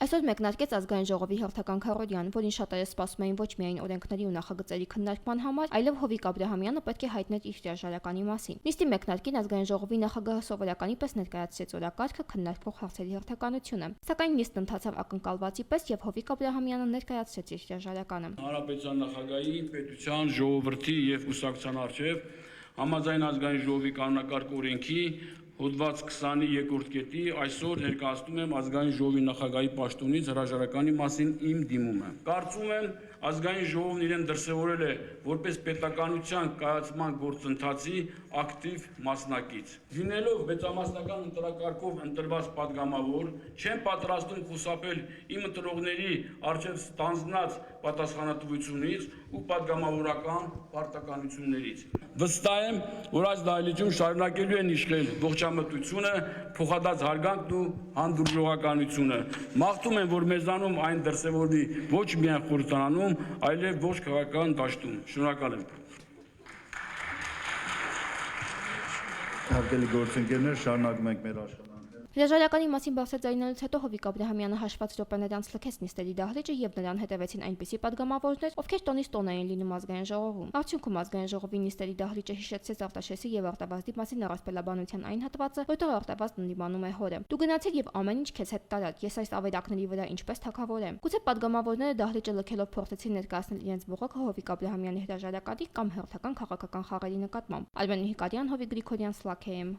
Այսօր մեկնարկեց ազգային ժողովի հերթական քարոզարան, որին շատերը սպասում էին ոչ միայն օրենքների ու նախագծերի քննարկման համար, այլև Հովիկ Աբրահամյանը պետք է հայտներ իր հրաժարականի մասին։ Նիստի մեկնարկին ազգային ժողովի նախագահը սովորականի պես ներկայացրեց օրակարգը քննարկվող հարցերի հերթականությունը։ Սակայն նիստն ընթացավ ակնկալվածի պես եւ Հովիկ Աբրահամյանը ներկայացրեց իր հրաժարականը։ Հանրապետության նախագահի, պետության, ժողովրդի եւ կուսակցության առջեւ համաձայն ազգային ժողովի կանոնակարգ օրենքի հոդված 20-ի երկրորդ կետի այսօր ներկայացնում եմ ազգային ժողովի նախագահի պաշտոնից հրաժարականի մասին իմ դիմումը։ Կարծում եմ ազգային ժողովն իրեն դրսևորել է որպես պետականության կայացման գործընթացի ակտիվ մասնակից։ Լինելով մեծամասնական ընտրակարգով ընտրված падգամավոր, չեմ պատրաստում խուսափել իմ ընտրողների առջև ստանձնած պատասխանատվությունից ու падգամավորական պարտականություններից։ Վստահ եմ, որ այս դահլիճում շարունակելու են իշխել ողջամտությունը, փոխադարձ հարգանքն ու հանդուրժողականությունը։ Մաղթում եմ, որ մեզանում այն դրսևորվի ոչ միայն խորհրդարանում, այլև ոչ քաղաքական դաշտում։ Շնորհակալ եմ։ Հարգելի գործընկերներ, շարունակում ենք մեր աշխատանքը։ Հրաժարականի մասին բարձրաձայնելուց հետո Հովիկ Աբրահամյանը հաշված րոպեներ անց լքեց նիստերի դահլիճը եւ նրան հետևեցին այնպիսի падգամավորներ, ովքեր տոնից տոն էին լինում ազգային ժողովում։ Արդյունքում ազգային ժողովի նիստերի դահլիճը հիշեցրեց Արտաշեսի եւ Արտավազդի մասին առասպելաբանության այն հատվածը, որտեղ Արտավազդն ընդդիմանում է հորը։ Դու գնացիր եւ ամեն ինչ քեզ հետ տարած, ես այս ավերակների վրա ինչպես թագավորեմ։ Գուցե падգամավորները դահլիճը լքելով փորձեցին ներկայացնել իրենց բողոքը Հովիկ Աբրահամյանի հրաժարականի կամ հերթական քաղաքական խաղերի նկատմամբ։ Արմեն Հիկարյան, Հովիկ Գրիգորյան, Սլաքեյմ։